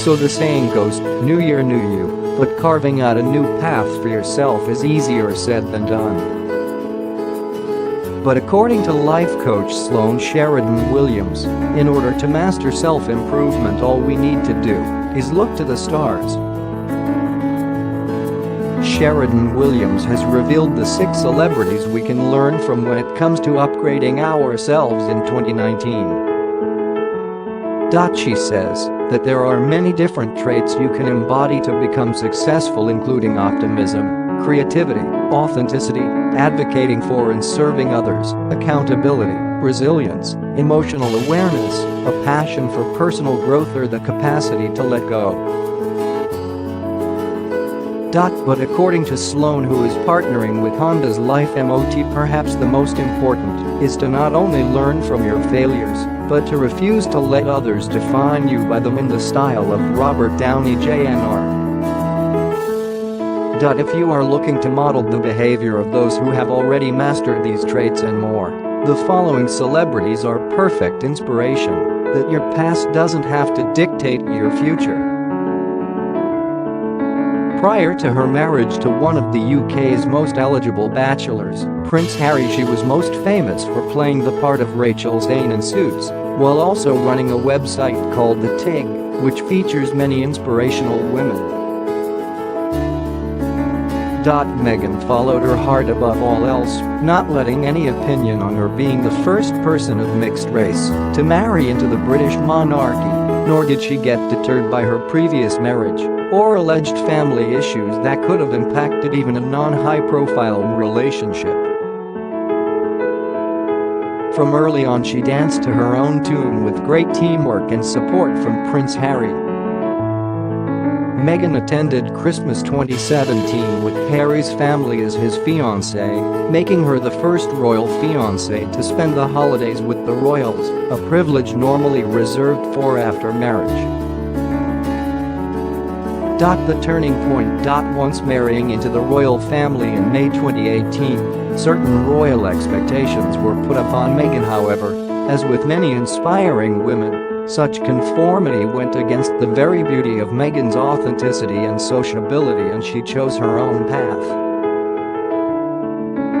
So the saying goes, new year, new you, but carving out a new path for yourself is easier said than done. But according to life coach Sloan Sheridan Williams, in order to master self-improvement, all we need to do is look to the stars. Sheridan Williams has revealed the 6 celebrities we can learn from when it comes to upgrading ourselves in 2019. She says that there are many different traits you can embody to become successful, including optimism, creativity, authenticity, advocating for and serving others, accountability, resilience, emotional awareness, a passion for personal growth, or the capacity to let go. But according to Sloan, who is partnering with Honda's Life MOT, perhaps the most important is to not only learn from your failures, but to refuse to let others define you by them, in the style of Robert Downey Jr. If you are looking to model the behavior of those who have already mastered these traits and more, the following celebrities are perfect inspiration that your past doesn't have to dictate your future. Prior to her marriage to one of the UK's most eligible bachelors, Prince Harry, she was most famous for playing the part of Rachel Zane in Suits, while also running a website called The Tig, which features many inspirational women. Meghan followed her heart above all else, not letting any opinion on her being the first person of mixed race to marry into the British monarchy, nor did she get deterred by her previous marriage or alleged family issues that could have impacted even a non-high-profile relationship. From early on, she danced to her own tune with great teamwork and support from Prince Harry. Meghan attended Christmas 2017 with Harry's family as his fiancée, making her the first royal fiancée to spend the holidays with the royals, a privilege normally reserved for after marriage. The turning point. Once marrying into the royal family in May 2018, certain royal expectations were put upon Meghan. However, as with many inspiring women, such conformity went against the very beauty of Meghan's authenticity and sociability, and she chose her own path.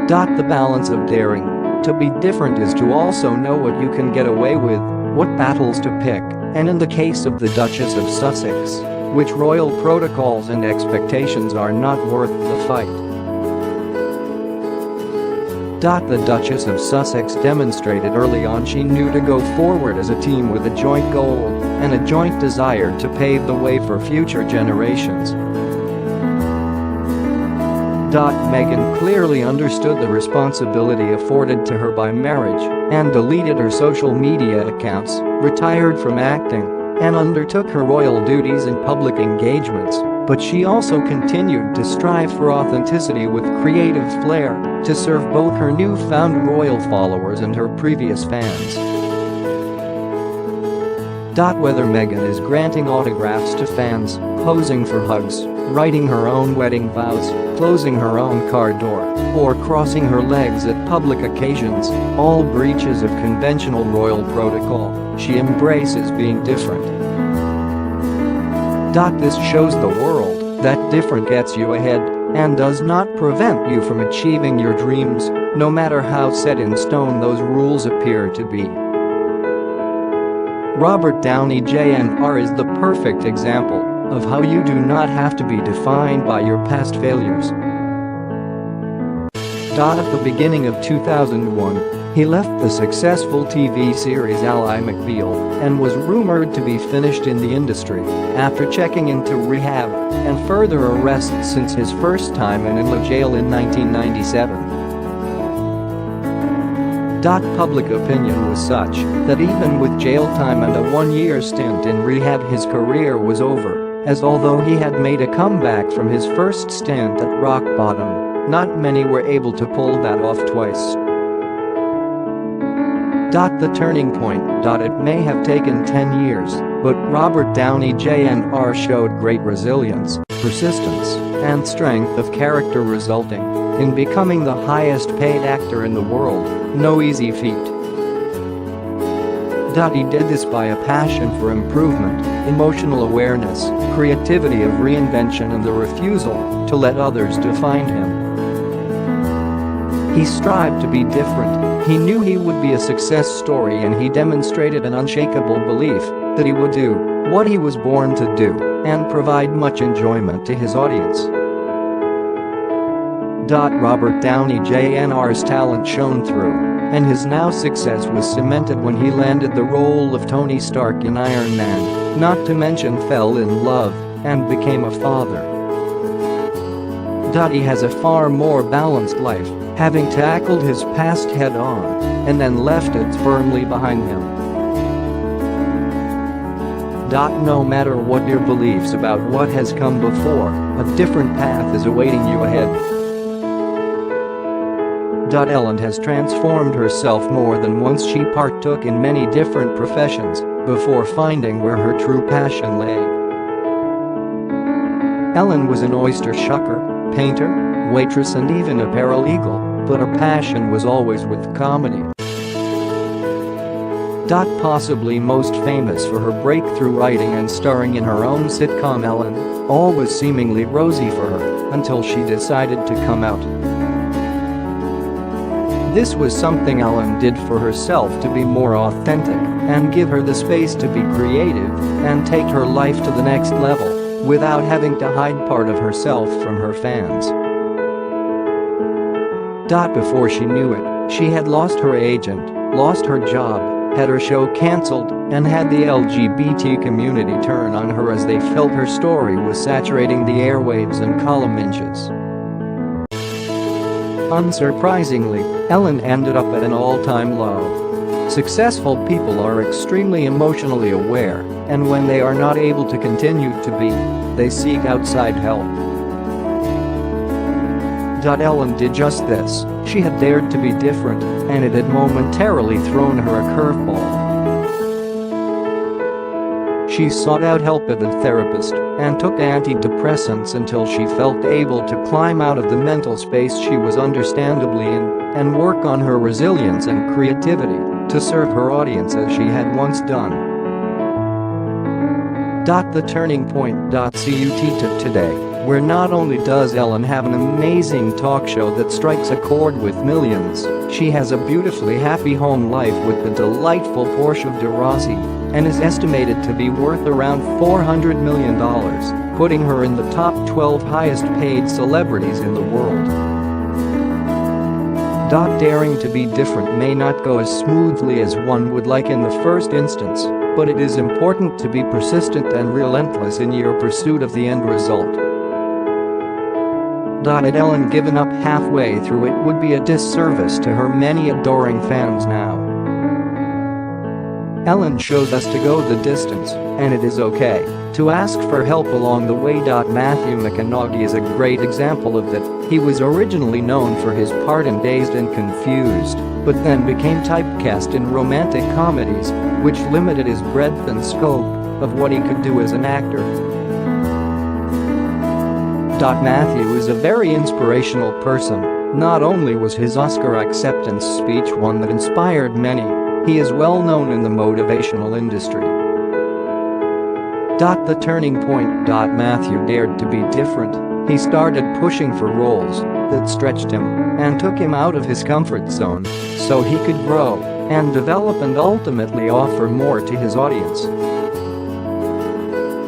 The balance of daring to be different is to also know what you can get away with, what battles to pick, and in the case of the Duchess of Sussex, which royal protocols and expectations are not worth the fight. The Duchess of Sussex demonstrated early on she knew to go forward as a team with a joint goal and a joint desire to pave the way for future generations. Meghan clearly understood the responsibility afforded to her by marriage and deleted her social media accounts, retired from acting, and undertook her royal duties and public engagements, but she also continued to strive for authenticity with creative flair to serve both her newfound royal followers and her previous fans. Whether Meghan is granting autographs to fans, posing for hugs, writing her own wedding vows, closing her own car door, or crossing her legs at public occasions, all breaches of conventional royal protocol, she embraces being different. This shows the world that different gets you ahead and does not prevent you from achieving your dreams, no matter how set in stone those rules appear to be. Robert Downey Jr. is the perfect example of how you do not have to be defined by your past failures. At the beginning of 2001, he left the successful TV series Ally McBeal and was rumored to be finished in the industry after checking into rehab and further arrests since his first time in jail in 1997. Public opinion was such that even with jail time and a one-year stint in rehab, his career was over, as although he had made a comeback from his first stint at rock bottom, not many were able to pull that off twice. The turning point. It may have taken 10 years, but Robert Downey Jr. showed great resilience, persistence, and strength of character, resulting in becoming the highest paid actor in the world, no easy feat. He did this by a passion for improvement, emotional awareness, creativity of reinvention and the refusal to let others define him. He strived to be different. He knew he would be a success story, and he demonstrated an unshakable belief that he would do what he was born to do and provide much enjoyment to his audience. Robert Downey Jr.'s talent shone through, and his now success was cemented when he landed the role of Tony Stark in Iron Man, not to mention fell in love and became a father. He has a far more balanced life, having tackled his past head-on and then left it firmly behind him. No matter what your beliefs about what has come before, a different path is awaiting you ahead. Ellen has transformed herself more than once. She partook in many different professions before finding where her true passion lay. Ellen was an oyster shucker, painter, waitress and even a paralegal, but her passion was always with comedy. Possibly most famous for her breakthrough writing and starring in her own sitcom Ellen, all was seemingly rosy for her until she decided to come out. This was something Ellen did for herself to be more authentic and give her the space to be creative and take her life to the next level without having to hide part of herself from her fans. Before she knew it, she had lost her agent, lost her job, had her show cancelled, and had the LGBT community turn on her as they felt her story was saturating the airwaves and column inches. Unsurprisingly, Ellen ended up at an all-time low. Successful people are extremely emotionally aware, and when they are not able to continue to be, they seek outside help. Ellen did just this. She had dared to be different, and it had momentarily thrown her a curveball. She sought out help at a therapist and took antidepressants until she felt able to climb out of the mental space she was understandably in and work on her resilience and creativity to serve her audience as she had once done. The turning point. CUT today, where not only does Ellen have an amazing talk show that strikes a chord with millions, she has a beautifully happy home life with the delightful Porsche de Rossi and is estimated to be worth around $400 million, putting her in the top 12 highest paid celebrities in the world. Daring to be different may not go as smoothly as one would like in the first instance, but it is important to be persistent and relentless in your pursuit of the end result. Had Ellen given up halfway through, it would be a disservice to her many adoring fans now. Ellen shows us to go the distance, and it is okay to ask for help along the way. Matthew McConaughey is a great example of that. He was originally known for his part in Dazed and Confused, but then became typecast in romantic comedies, which limited his breadth and scope of what he could do as an actor. Matthew is a very inspirational person. Not only was his Oscar acceptance speech one that inspired many, he is well known in the motivational industry. The turning point. Matthew dared to be different. He started pushing for roles that stretched him and took him out of his comfort zone so he could grow and develop and ultimately offer more to his audience.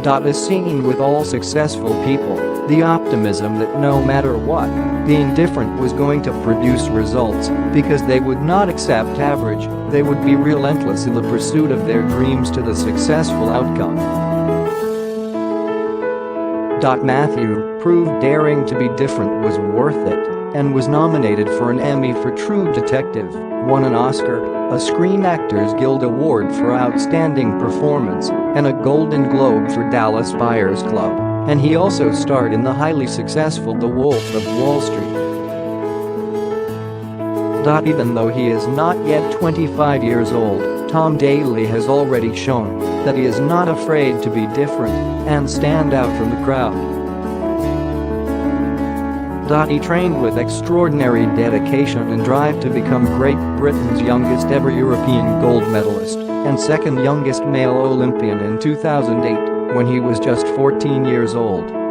As seen with all successful people, the optimism that no matter what, being different was going to produce results because they would not accept average, they would be relentless in the pursuit of their dreams to the successful outcome. Matthew proved daring to be different was worth it and was nominated for an Emmy for True Detective, won an Oscar, a Screen Actors Guild Award for Outstanding Performance, and a Golden Globe for Dallas Buyers Club, and he also starred in the highly successful The Wolf of Wall Street. Even though he is not yet 25 years old, Tom Daley has already shown that he is not afraid to be different and stand out from the crowd. He trained with extraordinary dedication and drive to become Great Britain's youngest ever European gold medalist. and second youngest male Olympian in 2008, when he was just 14 years old.